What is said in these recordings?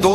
2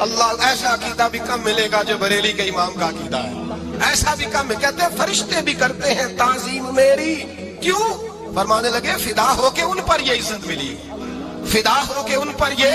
اللہ، ایسا عقیدہ بھی کم ملے گا جو بریلی کے امام کا عقیدہ ہے، ایسا بھی کم ہے۔ کہتے ہیں فرشتے بھی کرتے ہیں تعظیم میری، کیوں؟ فرمانے لگے فدا ہو کے ان پر یہ عزت ملی، فدا ہو کے ان پر یہ۔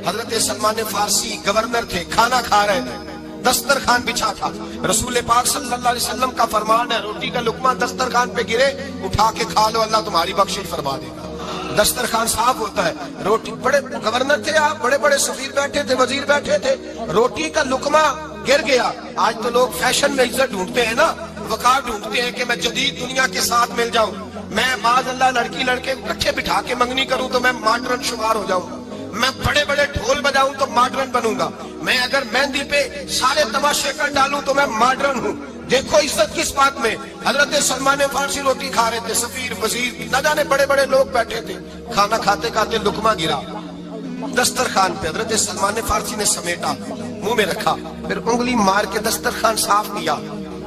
حضرت سلمان فارسی گورنر تھے، کھانا کھا رہے تھے، دسترخوان بچھا تھا، رسول پاک صلی اللہ علیہ وسلم کا فرمان ہے روٹی کا لقمہ دسترخوان پہ گرے اٹھا کے کھا لو، اللہ تمہاری بخشش فرما دے گا۔ دسترخوان صاف ہوتا ہے، روٹی، بڑے گورنر تھے آپ، بڑے بڑے سفیر بیٹھے تھے، وزیر بیٹھے تھے، روٹی کا لقمہ گر گیا۔ آج تو لوگ فیشن میں عزت ڈھونڈتے ہیں نا، وقار ڈھونڈتے ہیں کہ میں جدید دنیا کے ساتھ مل جاؤں، میں معاذ اللہ لڑکی لڑکے اکٹھے بٹھا کے منگنی کروں تو میں ماڈرن شمار ہو جاؤں، میں بڑے بڑے ڈھول بجاؤں تو ماڈرن بنوں گا، میں اگر مہندی پہ سارے تماشے کر ڈالوں تو میں ماڈرن ہوں۔ دیکھو عزت کس بات میں۔ حضرت سلمان فارسی روٹی کھا رہے تھے، سفیر وزیر نہ جانے بڑے بڑے لوگ بیٹھے تھے، کھانا کھاتے کھاتے لقمہ گرا دسترخوان پہ، حضرت سلمان فارسی نے سمیٹا، منہ میں رکھا، پھر انگلی مار کے دسترخوان صاف کیا۔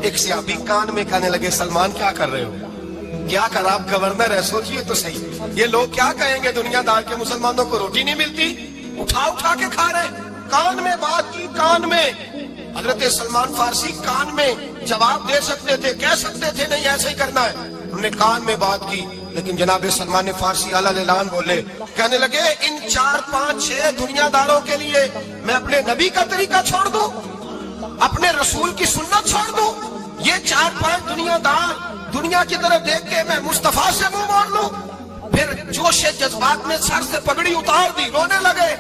ایک صحابی کان میں کہنے لگے سلمان کیا کر رہے ہو؟ کیا کر، آپ گورنر ہے، سوچئے تو صحیح، یہ لوگ کیا کہیں گے دنیا دار کے مسلمانوں کو روٹی نہیں ملتی، اٹھا اٹھا کے کھا رہے۔ کان میں بات کی، کان میں۔ حضرت سلمان فارسی کان میں جواب دے سکتے تھے، کہہ سکتے تھے نہیں ایسے ہی کرنا ہے، انہوں نے کان میں بات کی، لیکن جناب سلمان فارسی اعلیٰ اعلان بولے، کہنے لگے ان 4 5 6 دنیا داروں کے لیے میں اپنے نبی کا طریقہ چھوڑ دوں، اپنے رسول کی سنت چھوڑ دوں؟ یہ 4 5 دنیا دار دنیا کی طرف دیکھ کے میں مصطفیٰ سے منہ موڑ لوں؟ پھر جوش جذبات میں سر سے پگڑی اتار دی، رونے لگے۔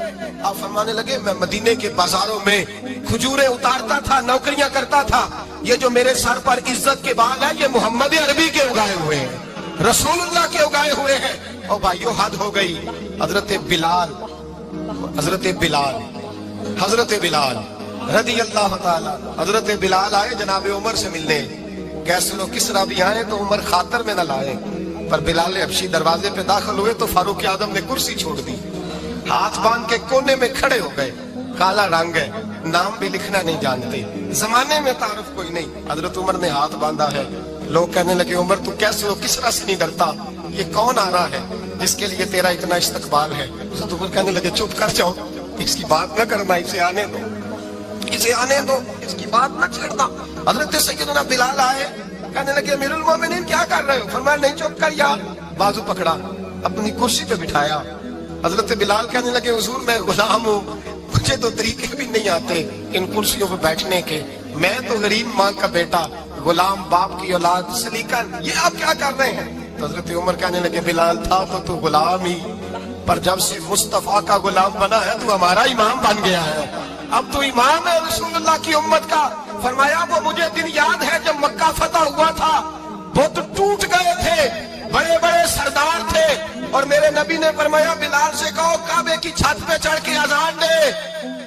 آپ فرمانے لگے میں مدینے کے بازاروں میں کھجوریں اتارتا تھا، نوکریاں کرتا تھا، یہ جو میرے سر پر عزت کے بال ہے یہ محمد عربی کے اگائے ہوئے ہیں، رسول اللہ کے اگائے ہوئے ہیں۔ اور بھائیو حد ہو گئی۔ حضرت بلال رضی اللہ تعالی، حضرت بلال آئے جناب عمر سے ملنے، کیسے لو کسرا بھی آئے تو عمر خاطر میں نہ لائے، پر بلال حبشی دروازے پہ داخل ہوئے تو فاروق اعظم نے کرسی چھوڑ دی، ہاتھ باندھ کے کونے میں کھڑے ہو گئے، کالا رنگ ہے، نام بھی لکھنا نہیں جانتے، زمانے میں تعارف کوئی نہیں۔ حضرت عمر نے ہاتھ باندھا ہے، لوگ کہنے لگے عمر تو کیسے ہو، کسرا سے نہیں ڈرتا، یہ کون آ رہا ہے جس کے لیے تیرا اتنا استقبال ہے؟ حضرت عمر کہنے لگے چپ کر جاؤ، اس کی بات نہ کرنا، اسے آنے دو، اسے آنے دو، اس کی بات نہ چھیڑنا۔ حضرت سیدنا بلال آئے، کہنے لگے امیر المومنین کیا کر رہے ہو؟ فرمایا نہیں چپ کر یا، بازو پکڑا، اپنی کرسی پہ بٹھایا۔ حضرت بلال کہنے لگے حضور میں غلام ہوں، مجھے تو طریقے بھی نہیں آتے ان کرسیوں پہ بیٹھنے کے، میں تو غریب ماں کا بیٹا، غلام باپ کی اولاد، سلیقہ، یہ آپ کیا کر رہے ہیں؟ تو حضرت عمر کہنے لگے بلال تھا تو غلام ہی، پر جب سے مصطفیٰ کا غلام بنا ہے تو ہمارا امام بن گیا ہے، اب تو امام ہے رسول اللہ کی امت کا۔ فرمایا وہ مجھے دن یاد ہے جب مکہ فتح ہوا تھا، بت ٹوٹ گئے تھے، بڑے بڑے سردار تھے، اور میرے نبی نے فرمایا بلال سے کہو کعبے کی چھت پہ چڑھ کے اذان دے،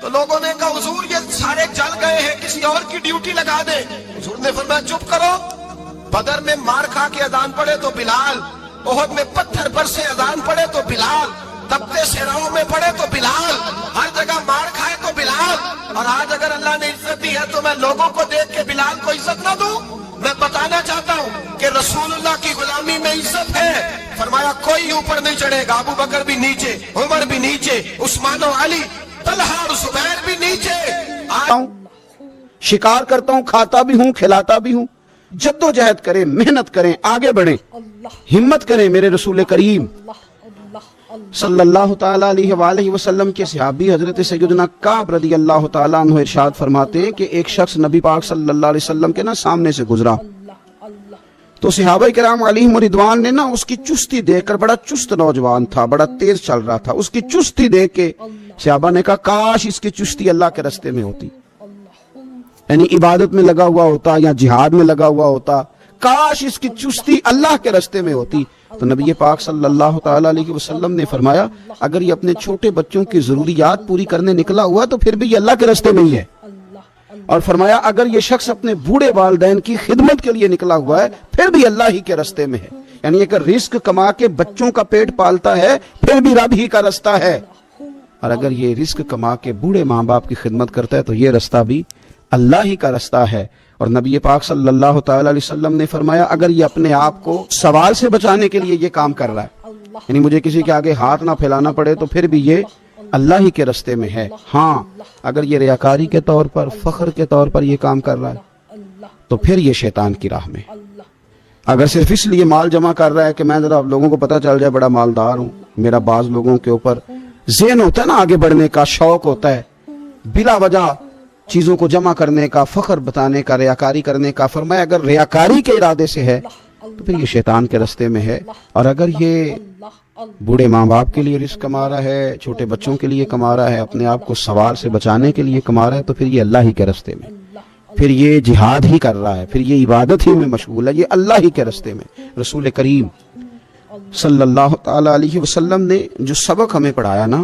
تو لوگوں نے کہا حضور یہ سارے جل گئے ہیں، کسی اور کی ڈیوٹی لگا دے۔ حضور نے فرمایا چپ کرو، بدر میں مار کھا کے اذان پڑھے تو بلال، احد میں پتھر برسے اذان پڑھے تو بلال، تپتے صحراؤں میں پڑھے تو بلال، ہر جگہ مار کھائے تو بلال، اور آج اگر اللہ نے عزت دی ہے تو میں لوگوں کو دیکھ کے بلال کو عزت نہ دوں؟ میں بتانا چاہتا ہوں کہ رسول اللہ کی غلامی میں عزت ہے۔ فرمایا کوئی اوپر نہیں چڑھے گا، ابو بکر بھی نیچے، عمر بھی نیچے، عثمان و علی، طلحہ اور زبیر بھی نیچے۔ شکار کرتا ہوں، کھاتا بھی ہوں، کھلاتا بھی ہوں، جدوجہد کریں، محنت کریں، آگے بڑھیں، ہمت کریں۔ میرے رسول کریم صلی اللہ تعالیٰ علیہ وآلہ وسلم کے صحابی حضرت سیدنا کعب رضی اللہ تعالیٰ عنہ ارشاد فرماتے ہیں کہ ایک شخص نبی پاک صلی اللہ علیہ وسلم کے سامنے سے گزرا، تو صحابہ کرام علیہم رضوان نے اس کی چستی دیکھ کر، بڑا چست نوجوان تھا، بڑا تیز چل رہا تھا، اس کی چستی دیکھ کے صحابہ نے کہا کاش اس کی چستی اللہ کے راستے میں ہوتی، یعنی عبادت میں لگا ہوا ہوتا یا جہاد میں لگا ہوا ہوتا، کاش اس کی چستی اللہ کے راستے میں ہوتی۔ تو نبی پاک صلی اللہ تعالیٰ علیہ وسلم نے فرمایا اگر یہ اپنے چھوٹے بچوں کی ضروریات پوری کرنے نکلا ہوا تو پھر بھی یہ اللہ کے راستے میں ہی ہے، اور فرمایا اگر یہ شخص اپنے بوڑھے والدین کی خدمت کے لیے نکلا ہوا ہے پھر بھی اللہ ہی کے راستے میں ہے، یعنی اگر رزق کما کے بچوں کا پیٹ پالتا ہے پھر بھی رب ہی کا راستہ ہے، اور اگر یہ رزق کما کے بوڑھے ماں باپ کی خدمت کرتا ہے تو یہ راستہ بھی اللہ ہی کا راستہ ہے۔ اور نبی پاک صلی اللہ تعالیٰ علیہ وسلم نے فرمایا اگر یہ اپنے آپ کو سوال سے بچانے کے لیے یہ کام کر رہا ہے، یعنی مجھے کسی کے آگے ہاتھ نہ پھیلانا پڑے، تو پھر بھی یہ اللہ ہی کے راستے میں ہے. ہاں اگر یہ ریاکاری کے طور پر، فخر کے طور پر یہ کام کر رہا ہے تو پھر یہ شیطان کی راہ میں. اگر صرف اس لیے مال جمع کر رہا ہے کہ میں ذرا لوگوں کو پتہ چل جائے بڑا مالدار ہوں، میرا بعض لوگوں کے اوپر ذہن ہوتا ہے نا آگے بڑھنے کا، شوق ہوتا ہے بلا وجہ چیزوں کو جمع کرنے کا، فخر بتانے کا، ریاکاری کرنے کا. فرمایا اگر ریاکاری کے ارادے سے ہے تو پھر یہ شیطان کے راستے میں ہے. اور اگر یہ بوڑھے ماں باپ کے لیے رزق کما رہا ہے، چھوٹے بچوں کے لیے کما رہا ہے، اپنے آپ کو سوال سے بچانے کے لیے کما رہا ہے، تو پھر یہ اللہ ہی کے راستے میں، پھر یہ جہاد ہی کر رہا ہے، پھر یہ عبادت ہی میں مشغول ہے، یہ اللہ ہی کے راستے میں. رسول کریم صلی اللہ تعالی علیہ وسلم نے جو سبق ہمیں پڑھایا نا،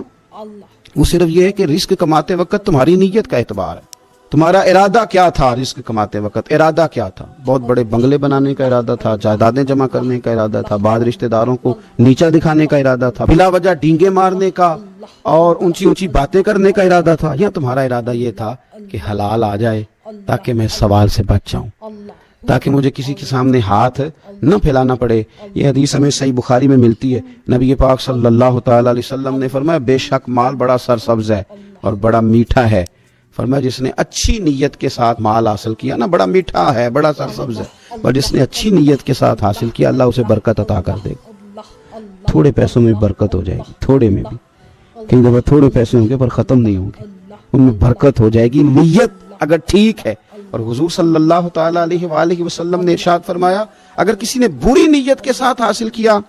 وہ صرف یہ ہے کہ رزق کماتے وقت تمہاری نیت کا اعتبار ہے. تمہارا ارادہ کیا تھا رزق کماتے وقت؟ ارادہ کیا تھا؟ بہت بڑے بنگلے بنانے کا ارادہ تھا، جائیدادیں جمع کرنے کا ارادہ تھا، بعض رشتہ داروں کو نیچا دکھانے کا ارادہ تھا، بلا وجہ ڈینگے مارنے کا اور اونچی اونچی باتیں کرنے کا ارادہ تھا، یا تمہارا ارادہ یہ تھا کہ حلال آ جائے تاکہ میں سوال سے بچ جاؤں، تاکہ مجھے کسی کے سامنے ہاتھ نہ پھیلانا پڑے؟ یہ حدیث ہمیں صحیح بخاری میں ملتی ہے. نبی پاک صلی اللہ تعالی علیہ وسلم نے فرمایا بے شک مال بڑا سرسبز ہے اور بڑا میٹھا ہے. فرمایا جس نے اچھی نیت کے ساتھ مال حاصل کیا نا، بڑا میٹھا ہے، بڑا سرسبز ہے، اور جس نے اچھی نیت کے ساتھ حاصل کیا اللہ اسے برکت عطا کر دے گا. تھوڑے پیسوں میں برکت ہو جائے گی، تھوڑے میں بھی، کئی دفعہ تھوڑے پیسے ہوں گے پر ختم نہیں ہوں گے، ان میں برکت ہو جائے گی نیت اگر ٹھیک ہے. اور حضور صلی اللہ تعالی علیہ وآلہ وسلم نے ارشاد فرمایا اگر کسی نے بری نیت کے ساتھ حاصل کیا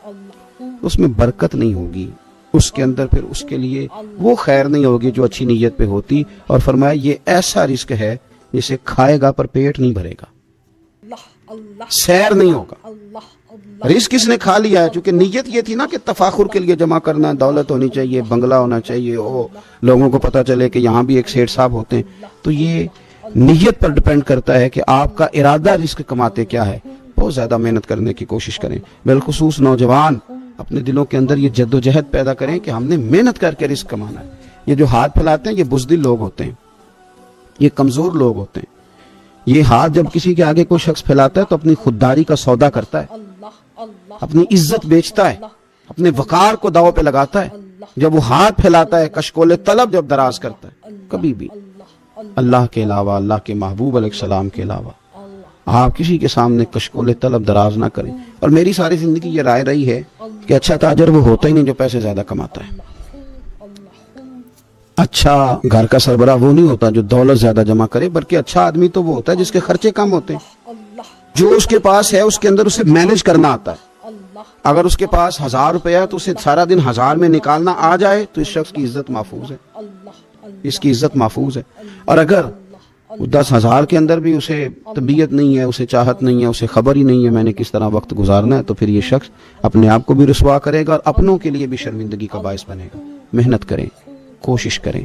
اس میں برکت نہیں ہوگی، اس کے اندر پھر اس کے لیے وہ خیر نہیں ہوگی جو اچھی نیت پہ ہوتی. اور فرمایا یہ ایسا رزق ہے جسے کھائے گا پر پیٹ نہیں بھرے گا، سیر نہیں ہوگا. رزق کس نے کھا لیا ہے؟ چونکہ نیت یہ تھی نا کہ تفاخر کے لیے جمع کرنا، دولت ہونی چاہیے، بنگلہ ہونا چاہیے، لوگوں کو پتہ چلے کہ یہاں بھی ایک سیٹ صاحب ہوتے ہیں. تو یہ نیت پر ڈیپینڈ کرتا ہے کہ آپ کا ارادہ رزق کماتے کیا ہے. بہت زیادہ محنت کرنے کی کوشش کریں، بالخصوص نوجوان اپنے دلوں کے اندر یہ جد و جہد پیدا کریں کہ ہم نے محنت کر کے رزق کمانا ہے. یہ جو ہاتھ پھیلاتے ہیں یہ بزدل لوگ ہوتے ہیں، یہ کمزور لوگ ہوتے ہیں. یہ ہاتھ جب کسی کے آگے کوئی شخص پھیلاتا ہے تو اپنی خودداری کا سودا کرتا ہے، اپنی عزت بیچتا ہے، اپنے وقار کو داؤ پہ لگاتا ہے. جب وہ ہاتھ پھیلاتا ہے کشکول طلب جب دراز کرتا ہے، کبھی بھی اللہ کے علاوہ، اللہ کے محبوب علیہ السلام کے علاوہ آپ کسی کے سامنے کشکول طلب دراز نہ کریں. اور میری ساری زندگی یہ رائے رہی ہے کہ اچھا تاجر وہ ہوتا ہی نہیں جو پیسے زیادہ کماتا ہے. اچھا گھر کا سربراہ وہ نہیں ہوتا جو دولت زیادہ جمع کرے، بلکہ اچھا آدمی تو وہ ہوتا ہے جس کے خرچے کم ہوتے ہیں، جو اس کے پاس ہے اس کے اندر اسے مینج کرنا آتا ہے. اگر اس کے پاس 1000 روپے ہے تو اسے سارا دن 1000 میں نکالنا آ جائے تو اس شخص کی عزت محفوظ ہے، اس کی عزت محفوظ ہے. اور اگر 10,000 کے اندر بھی اسے طبیعت نہیں ہے، اسے چاہت نہیں ہے، اسے خبر ہی نہیں ہے میں نے کس طرح وقت گزارنا ہے، تو پھر یہ شخص اپنے آپ کو بھی رسوا کرے گا اور اپنوں کے لیے بھی شرمندگی کا باعث بنے گا. محنت کریں، کوشش کریں،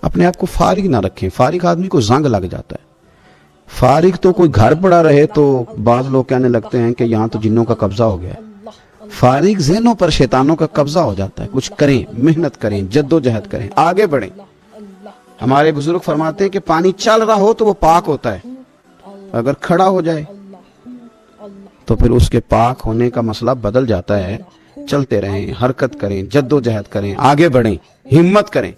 اپنے آپ کو فارغ نہ رکھیں. فارغ آدمی کو زنگ لگ جاتا ہے. فارغ تو کوئی گھر پڑا رہے تو بعض لوگ کہنے لگتے ہیں کہ یہاں تو جنوں کا قبضہ ہو گیا ہے. فارغ ذہنوں پر شیطانوں کا قبضہ ہو جاتا ہے. کچھ کریں، محنت کریں، جد و جہد کریں، آگے بڑھیں. ہمارے بزرگ فرماتے ہیں کہ پانی چل رہا ہو تو وہ پاک ہوتا ہے، اگر کھڑا ہو جائے تو پھر اس کے پاک ہونے کا مسئلہ بدل جاتا ہے. چلتے رہیں، حرکت کریں، جد و جہد کریں، آگے بڑھیں، ہمت کریں.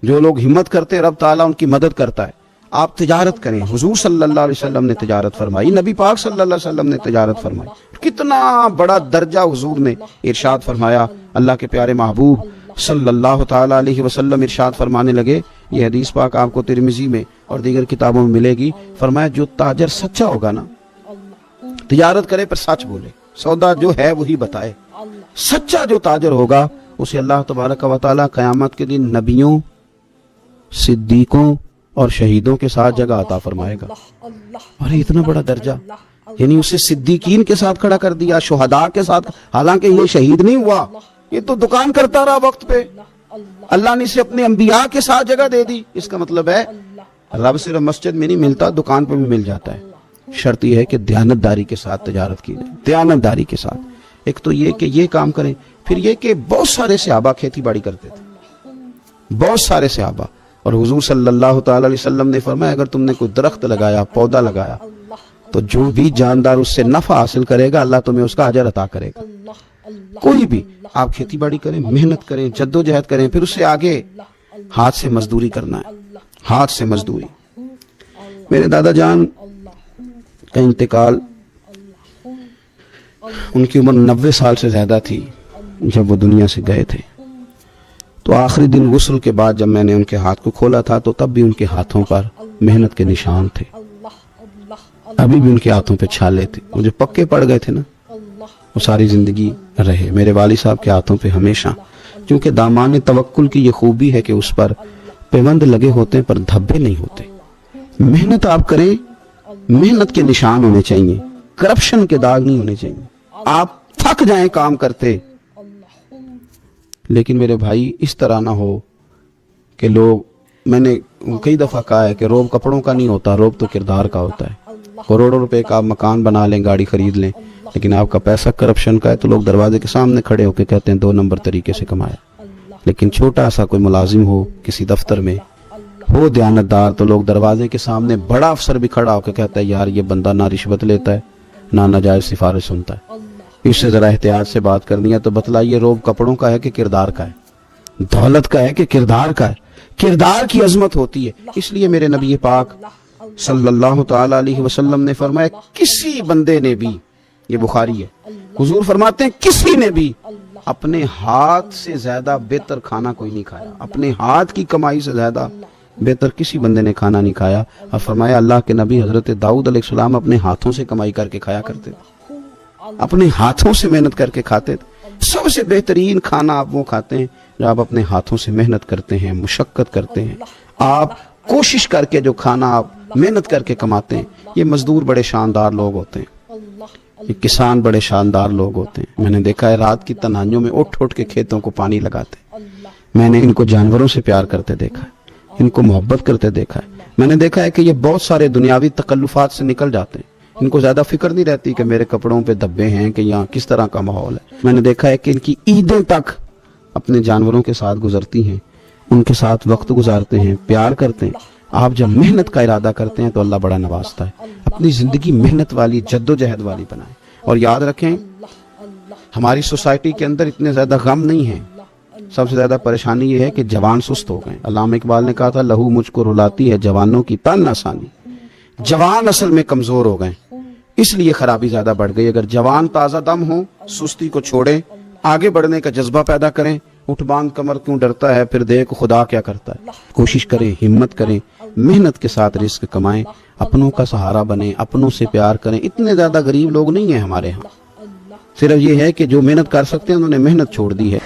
جو لوگ ہمت کرتے ہیں رب تعالیٰ ان کی مدد کرتا ہے. آپ تجارت کریں. حضور صلی اللہ علیہ وسلم نے تجارت فرمائی، نبی پاک صلی اللہ علیہ وسلم نے تجارت فرمائی. کتنا بڑا درجہ حضور نے ارشاد فرمایا. اللہ کے پیارے محبوب صلی اللہ تعالی علیہ وسلم ارشاد فرمانے لگے، یہ حدیث پاک آپ کو ترمذی میں اور دیگر کتابوں میں ملے گی. فرمایا جو تاجر سچا ہوگا نا، تجارت کرے پر سچ بولے، سودا جو ہے وہی بتائے. سچا جو تاجر ہوگا اسے اللہ تبارک و تعالی قیامت کے دن نبیوں، صدیقوں اور شہیدوں کے ساتھ جگہ عطا فرمائے گا. اور اتنا بڑا درجہ، یعنی اسے صدیقین کے ساتھ کھڑا کر دیا، شہداء کے ساتھ. حالانکہ یہ شہید نہیں ہوا، یہ تو دکان کرتا رہا وقت پہ. اللہ نے اسے اپنے انبیاء کے ساتھ جگہ دے دی. اس کا مطلب ہے رب صرف مسجد میں نہیں ملتا، دکان پہ بھی مل جاتا ہے. شرط یہ ہے کہ دیانتداری کے ساتھ تجارت کی جائے، دیانتداری کے ساتھ. ایک تو یہ کہ یہ کام کریں، پھر یہ کہ بہت سارے صحابہ کھیتی باڑی کرتے تھے، بہت سارے صحابہ. اور حضور صلی اللہ تعالی علیہ وسلم نے فرمایا اگر تم نے کوئی درخت لگایا، پودا لگایا، تو جو بھی جاندار اس سے نفع حاصل کرے گا اللہ تمہیں اس کا اجر عطا کرے گا. کوئی بھی آپ کھیتی باڑی کریں، محنت کریں، جد و جہد کریں، پھر اس سے آگے ہاتھ سے مزدوری کرنا ہے، ہاتھ سے مزدوری۔ میرے دادا جان کا انتقال، ان کی عمر 90 سال سے زیادہ تھی جب وہ دنیا سے گئے تھے۔ تو آخری دن غسل کے بعد جب میں نے ان کے ہاتھ کو کھولا تھا تو تب بھی ان کے ہاتھوں پر محنت کے نشان تھے، ابھی بھی ان کے ہاتھوں پہ چھالے تھے، وہ جو پکے پڑ گئے تھے نا وہ ساری زندگی رہے میرے والد صاحب کے ہاتھوں پہ ہمیشہ، کیونکہ دامان توکل کی یہ خوبی ہے کہ اس پر پیوند لگے ہوتے ہیں پر دھبے نہیں ہوتے۔ محنت آپ کریں، محنت کے نشان ہونے چاہیے، کرپشن کے داغ نہیں ہونے چاہیے۔ آپ تھک جائیں کام کرتے، لیکن میرے بھائی اس طرح نہ ہو کہ لوگ، میں نے کئی دفعہ کہا ہے کہ روب کپڑوں کا نہیں ہوتا، روب تو کردار کا ہوتا ہے۔ کروڑوں روپے کا آپ مکان بنا لیں، گاڑی خرید لیں، لیکن آپ کا پیسہ کرپشن کا ہے تو لوگ دروازے کے سامنے کھڑے ہو کے کہتے ہیں 2 نمبر طریقے سے کمایا۔ لیکن چھوٹا سا کوئی ملازم ہو کسی دفتر میں، ہو دیانتدار، تو لوگ دروازے کے سامنے بڑا افسر بھی کھڑا ہو کے کہتا ہے یار یہ بندہ نہ رشوت لیتا ہے نہ ناجائز سفارش سنتا ہے، اس سے ذرا احتیاط سے بات کرنی ہے۔ تو بتلائیے روب کپڑوں کا ہے کہ کردار کا ہے؟ دولت کا ہے کہ کردار کا ہے؟ کردار کی عظمت ہوتی ہے۔ اس لیے میرے نبی پاک صلی اللہ تعالی علیہ وسلم نے فرمایا کسی بندے نے بھی، یہ بخاری ہے، حضور فرماتے ہیں کسی نے بھی اپنے ہاتھ سے زیادہ بہتر کھانا کوئی نہیں کھایا، اپنے ہاتھ کی کمائی سے زیادہ بہتر کسی بندے نے کھانا نہیں کھایا۔ اور فرمایا اللہ کے نبی حضرت داؤد علیہ السلام اپنے ہاتھوں سے کمائی کر کے کھایا کرتے تھے، اپنے ہاتھوں سے محنت کر کے کھاتے تھے۔ سب سے بہترین کھانا آپ وہ کھاتے ہیں جو آپ اپنے ہاتھوں سے محنت کرتے ہیں، مشقت کرتے ہیں، آپ کوشش کر کے جو کھانا آپ محنت کر کے کماتے ہیں۔ یہ مزدور بڑے شاندار لوگ ہوتے ہیں، یہ کسان بڑے شاندار لوگ ہوتے ہیں۔ میں نے دیکھا ہے رات کی تنہائیوں میں اٹھ اٹھ کے کھیتوں کو پانی لگاتے ہیں۔ میں نے ان کو جانوروں سے پیار کرتے دیکھا ہے، ان کو محبت کرتے دیکھا ہے۔ میں نے دیکھا ہے کہ یہ بہت سارے دنیاوی تکلفات سے نکل جاتے ہیں، ان کو زیادہ فکر نہیں رہتی کہ میرے کپڑوں پہ دھبے ہیں کہ یہاں کس طرح کا ماحول ہے۔ میں نے دیکھا ہے کہ ان کی عیدیں تک اپنے جانوروں کے ساتھ گزرتی ہیں، ان کے ساتھ وقت گزارتے ہیں، پیار کرتے ہیں۔ آپ جب محنت کا ارادہ کرتے ہیں تو اللہ بڑا نوازتا ہے۔ اپنی زندگی محنت والی، جد و جہد والی بنائیں۔ اور یاد رکھیں ہماری سوسائٹی کے اندر اتنے زیادہ غم نہیں ہیں، سب سے زیادہ پریشانی یہ ہے کہ جوان سست ہو گئے۔ علامہ اقبال نے کہا تھا لہو مجھ کو رلاتی ہے جوانوں کی تن آسانی۔ جوان اصل میں کمزور ہو گئے، اس لیے خرابی زیادہ بڑھ گئی۔ اگر جوان تازہ دم ہو، سستی کو چھوڑیں، آگے بڑھنے کا جذبہ پیدا کریں۔ اٹھ باندھ کمر کیوں ڈرتا ہے، پھر دیکھ خدا کیا کرتا ہے۔ کوشش کریں، ہمت کریں، محنت کے ساتھ رزق کمائیں، اپنوں کا سہارا بنیں، اپنوں سے پیار کریں۔ اتنے زیادہ غریب لوگ نہیں ہیں ہمارے ہاں، صرف یہ ہے کہ جو محنت کر سکتے ہیں انہوں نے محنت چھوڑ دی ہے۔